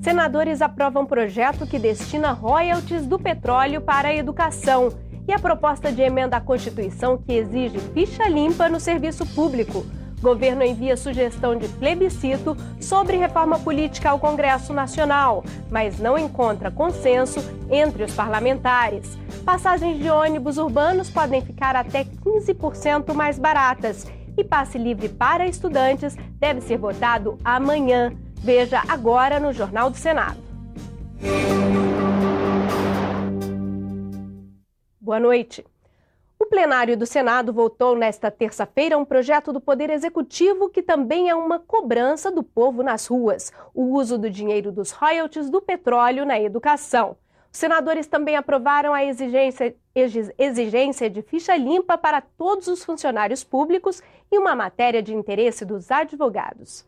Senadores aprovam projeto que destina royalties do petróleo para a educação e a proposta de emenda à Constituição que exige ficha limpa no serviço público. Governo envia sugestão de plebiscito sobre reforma política ao Congresso Nacional, mas não encontra consenso entre os parlamentares. Passagens de ônibus urbanos podem ficar até 15% mais baratas e passe livre para estudantes deve ser votado amanhã. Veja agora no Jornal do Senado. Boa noite. O plenário do Senado votou nesta terça-feira um projeto do Poder Executivo que também é uma cobrança do povo nas ruas, o uso do dinheiro dos royalties do petróleo na educação. Os senadores também aprovaram a exigência de ficha limpa para todos os funcionários públicos e uma matéria de interesse dos advogados.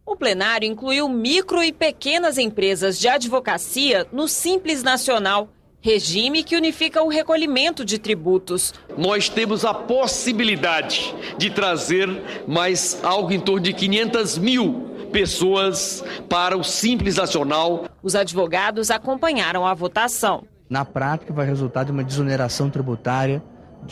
O plenário incluiu micro e pequenas empresas de advocacia no Simples Nacional, regime que unifica o recolhimento de tributos. Nós temos a possibilidade de trazer mais algo em torno de 500 mil pessoas para o Simples Nacional. Os advogados acompanharam a votação. Na prática, vai resultar de uma desoneração tributária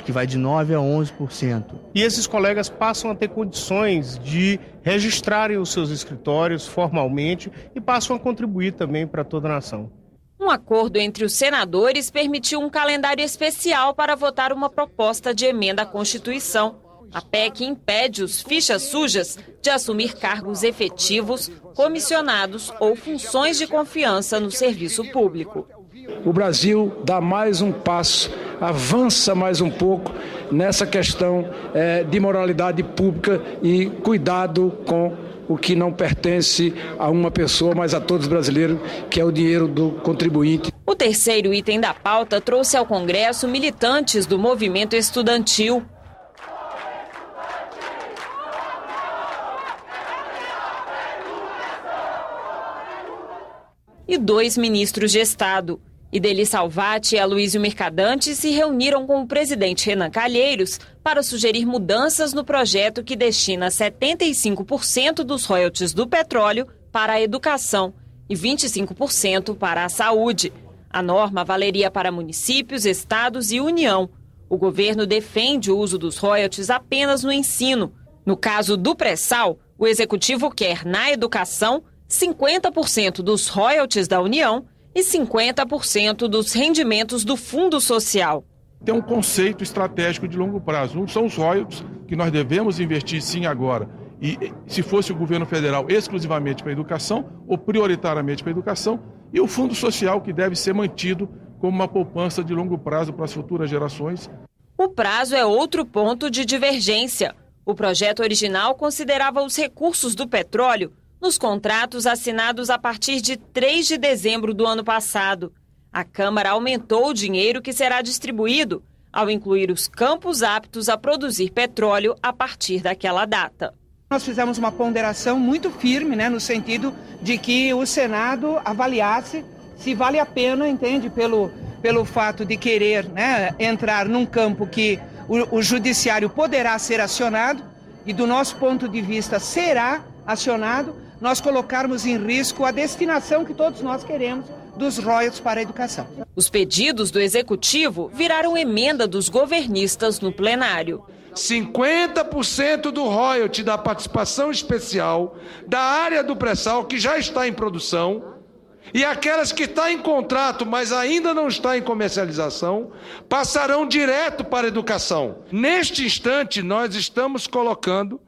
que vai de 9% a 11%. E esses colegas passam a ter condições de registrarem os seus escritórios formalmente e passam a contribuir também para toda a nação. Um acordo entre os senadores permitiu um calendário especial para votar uma proposta de emenda à Constituição. A PEC impede os fichas sujas de assumir cargos efetivos, comissionados ou funções de confiança no serviço público. O Brasil dá mais um passo, avança mais um pouco nessa questão de moralidade pública e cuidado com o que não pertence a uma pessoa, mas a todos os brasileiros, que é o dinheiro do contribuinte. O terceiro item da pauta trouxe ao Congresso militantes do movimento estudantil. E 2 ministros de Estado. Ideli Salvati e Aloysio Mercadante se reuniram com o presidente Renan Calheiros para sugerir mudanças no projeto que destina 75% dos royalties do petróleo para a educação e 25% para a saúde. A norma valeria para municípios, estados e União. O governo defende o uso dos royalties apenas no ensino. No caso do pré-sal, o executivo quer, na educação, 50% dos royalties da União e 50% dos rendimentos do Fundo Social. Tem um conceito estratégico de longo prazo. Um são os royalties, que nós devemos investir sim agora. E se fosse o governo federal exclusivamente para a educação, ou prioritariamente para a educação, e o Fundo Social, que deve ser mantido como uma poupança de longo prazo para as futuras gerações. O prazo é outro ponto de divergência. O projeto original considerava os recursos do petróleo nos contratos assinados a partir de 3 de dezembro do ano passado. A Câmara aumentou o dinheiro que será distribuído ao incluir os campos aptos a produzir petróleo a partir daquela data. Nós fizemos uma ponderação muito firme, no sentido de que o Senado avaliasse se vale a pena, entende, pelo fato de querer entrar num campo que o judiciário poderá ser acionado e, do nosso ponto de vista, será acionado, nós colocarmos em risco a destinação que todos nós queremos dos royalties para a educação. Os pedidos do Executivo viraram emenda dos governistas no plenário. 50% do royalty da participação especial da área do pré-sal, que já está em produção, e aquelas que estão em contrato, mas ainda não está em comercialização, passarão direto para a educação. Neste instante, nós estamos colocando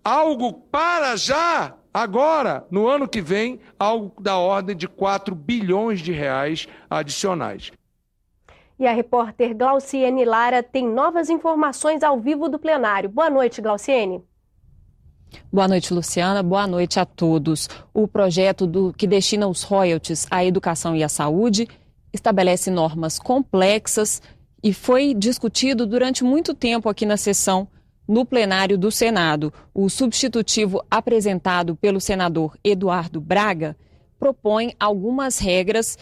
algo para já, agora, no ano que vem, algo da ordem de 4 bilhões de reais adicionais. E a repórter Glauciene Lara tem novas informações ao vivo do plenário. Boa noite, Glauciene. Boa noite, Luciana. Boa noite a todos. O projeto que destina os royalties à educação e à saúde estabelece normas complexas e foi discutido durante muito tempo aqui na sessão no plenário do Senado. O substitutivo apresentado pelo senador Eduardo Braga propõe algumas regras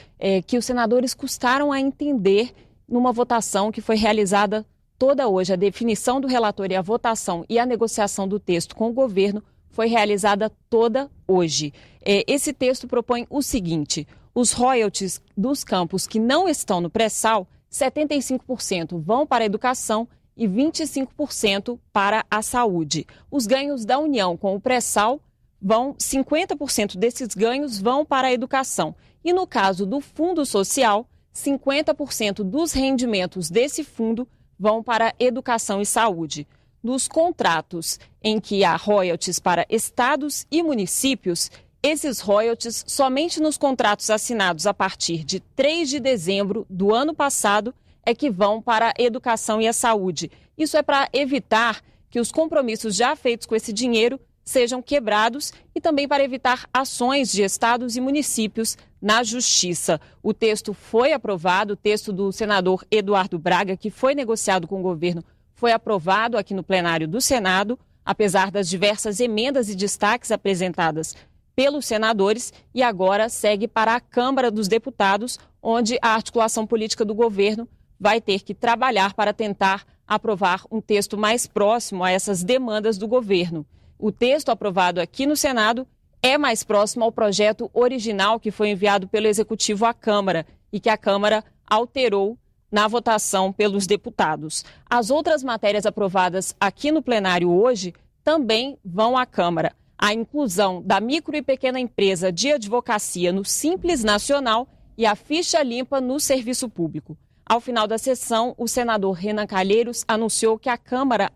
que os senadores custaram a entender numa votação que foi realizada toda hoje. A definição do relator e a votação e a negociação do texto com o governo foi realizada toda hoje. Esse texto propõe o seguinte: os royalties dos campos que não estão no pré-sal, 75% vão para a educação e 25% para a saúde. Os ganhos da União com o pré-sal, 50% desses ganhos vão para a educação. E no caso do Fundo Social, 50% dos rendimentos desse fundo vão para educação e saúde. Nos contratos em que há royalties para estados e municípios, esses royalties, somente nos contratos assinados a partir de 3 de dezembro do ano passado, é que vão para a educação e a saúde. Isso é para evitar que os compromissos já feitos com esse dinheiro sejam quebrados e também para evitar ações de estados e municípios na justiça. O texto foi aprovado, o texto do senador Eduardo Braga, que foi negociado com o governo, foi aprovado aqui no plenário do Senado, apesar das diversas emendas e destaques apresentadas pelos senadores, e agora segue para a Câmara dos Deputados, onde a articulação política do governo vai ter que trabalhar para tentar aprovar um texto mais próximo a essas demandas do governo. O texto aprovado aqui no Senado é mais próximo ao projeto original que foi enviado pelo Executivo à Câmara e que a Câmara alterou na votação pelos deputados. As outras matérias aprovadas aqui no plenário hoje também vão à Câmara. A inclusão da micro e pequena empresa de advocacia no Simples Nacional e a ficha limpa no serviço público. Ao final da sessão, o senador Renan Calheiros anunciou que a Câmara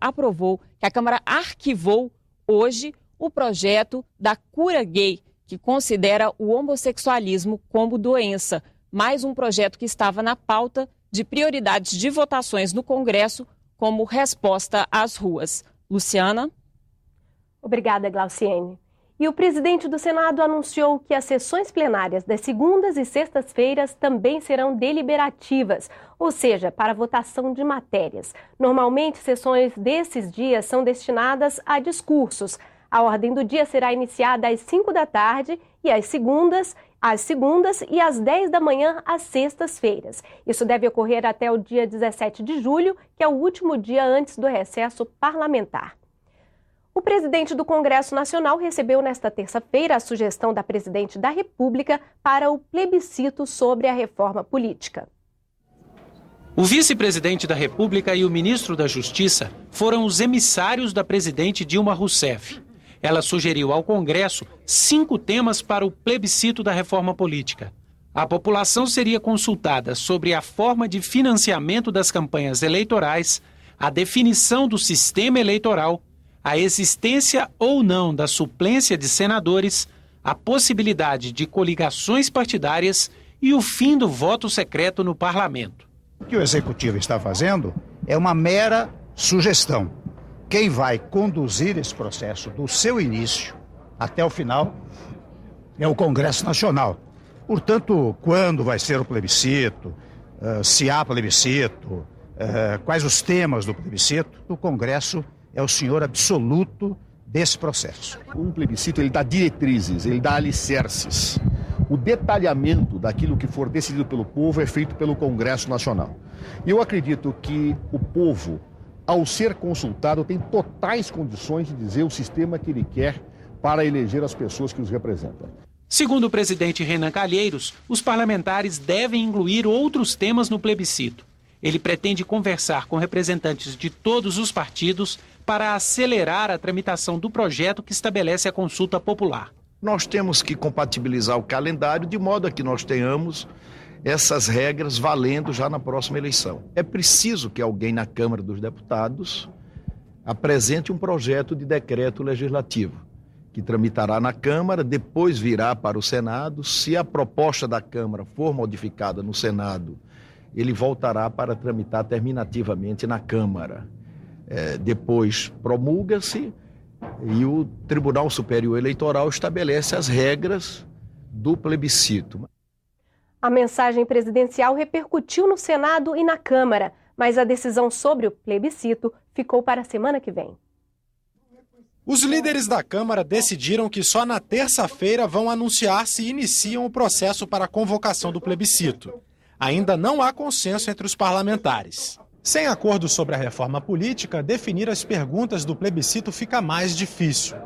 arquivou hoje o projeto da cura gay, que considera o homossexualismo como doença. Mais um projeto que estava na pauta de prioridades de votações no Congresso como resposta às ruas. Luciana? Obrigada, Glauciene. E o presidente do Senado anunciou que as sessões plenárias das segundas e sextas-feiras também serão deliberativas, ou seja, para votação de matérias. Normalmente, sessões desses dias são destinadas a discursos. A ordem do dia será iniciada às 5 da tarde e às segundas e às 10 da manhã às sextas-feiras. Isso deve ocorrer até o dia 17 de julho, que é o último dia antes do recesso parlamentar. O presidente do Congresso Nacional recebeu nesta terça-feira a sugestão da presidente da República para o plebiscito sobre a reforma política. O vice-presidente da República e o ministro da Justiça foram os emissários da presidente Dilma Rousseff. Ela sugeriu ao Congresso 5 temas para o plebiscito da reforma política. A população seria consultada sobre a forma de financiamento das campanhas eleitorais, a definição do sistema eleitoral, a existência ou não da suplência de senadores, a possibilidade de coligações partidárias e o fim do voto secreto no parlamento. O que o Executivo está fazendo é uma mera sugestão. Quem vai conduzir esse processo do seu início até o final é o Congresso Nacional. Portanto, quando vai ser o plebiscito, se há plebiscito, quais os temas do plebiscito, o Congresso é o senhor absoluto desse processo. Um plebiscito, ele dá diretrizes, ele dá alicerces. O detalhamento daquilo que for decidido pelo povo é feito pelo Congresso Nacional. E eu acredito que o povo, ao ser consultado, tem totais condições de dizer o sistema que ele quer para eleger as pessoas que os representam. Segundo o presidente Renan Calheiros, os parlamentares devem incluir outros temas no plebiscito. Ele pretende conversar com representantes de todos os partidos para acelerar a tramitação do projeto que estabelece a consulta popular. Nós temos que compatibilizar o calendário de modo a que nós tenhamos essas regras valendo já na próxima eleição. É preciso que alguém na Câmara dos Deputados apresente um projeto de decreto legislativo, que tramitará na Câmara, depois virá para o Senado. Se a proposta da Câmara for modificada no Senado, ele voltará para tramitar terminativamente na Câmara. Depois promulga-se e o Tribunal Superior Eleitoral estabelece as regras do plebiscito. A mensagem presidencial repercutiu no Senado e na Câmara, mas a decisão sobre o plebiscito ficou para a semana que vem. Os líderes da Câmara decidiram que só na terça-feira vão anunciar se iniciam o processo para a convocação do plebiscito. Ainda não há consenso entre os parlamentares. Sem acordo sobre a reforma política, definir as perguntas do plebiscito fica mais difícil.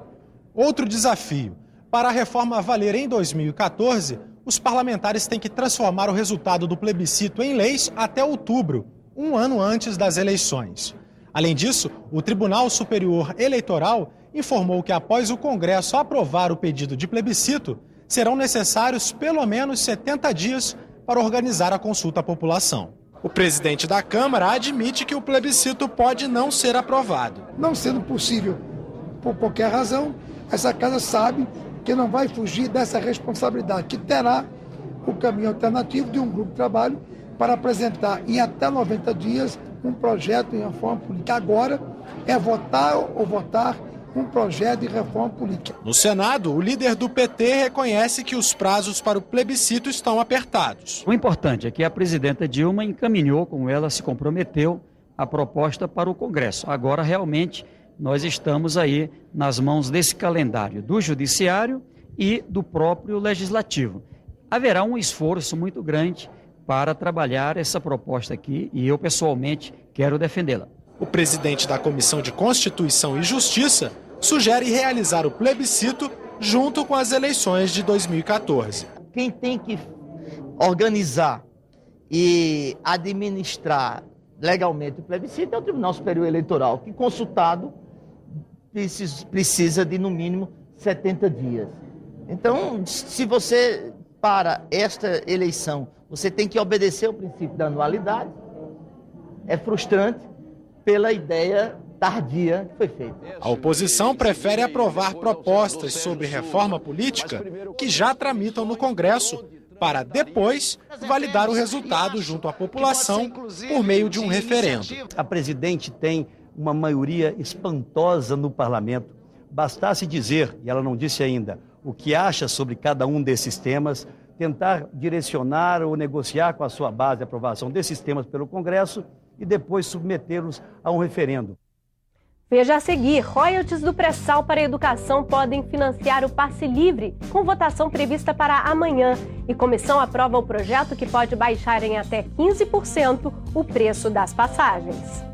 Outro desafio. Para a reforma valer em 2014, os parlamentares têm que transformar o resultado do plebiscito em leis até outubro, um ano antes das eleições. Além disso, o Tribunal Superior Eleitoral informou que após o Congresso aprovar o pedido de plebiscito, serão necessários pelo menos 70 dias para organizar a consulta à população. O presidente da Câmara admite que o plebiscito pode não ser aprovado. Não sendo possível, por qualquer razão, essa casa sabe que não vai fugir dessa responsabilidade, que terá o caminho alternativo de um grupo de trabalho para apresentar em até 90 dias um projeto de reforma política. Agora é votar ou votar um projeto de reforma política. No Senado, o líder do PT reconhece que os prazos para o plebiscito estão apertados. O importante é que a presidenta Dilma encaminhou, como ela se comprometeu, a proposta para o Congresso. Agora, realmente, nós estamos aí nas mãos desse calendário do Judiciário e do próprio Legislativo. Haverá um esforço muito grande para trabalhar essa proposta aqui e eu, pessoalmente, quero defendê-la. O presidente da Comissão de Constituição e Justiça sugere realizar o plebiscito junto com as eleições de 2014. Quem tem que organizar e administrar legalmente o plebiscito é o Tribunal Superior Eleitoral, que consultado precisa de no mínimo 70 dias. Então, se você, para esta eleição, você tem que obedecer ao princípio da anualidade, é frustrante pela ideia tardia que foi feita. A oposição prefere aprovar propostas sobre reforma política que já tramitam no Congresso, para depois validar o resultado junto à população por meio de um referendo. A presidente tem uma maioria espantosa no parlamento. Bastasse dizer, e ela não disse ainda, o que acha sobre cada um desses temas, tentar direcionar ou negociar com a sua base a aprovação desses temas pelo Congresso e depois submetê-los a um referendo. Veja a seguir, royalties do pré-sal para a educação podem financiar o passe livre, com votação prevista para amanhã. E comissão aprova o projeto que pode baixar em até 15% o preço das passagens.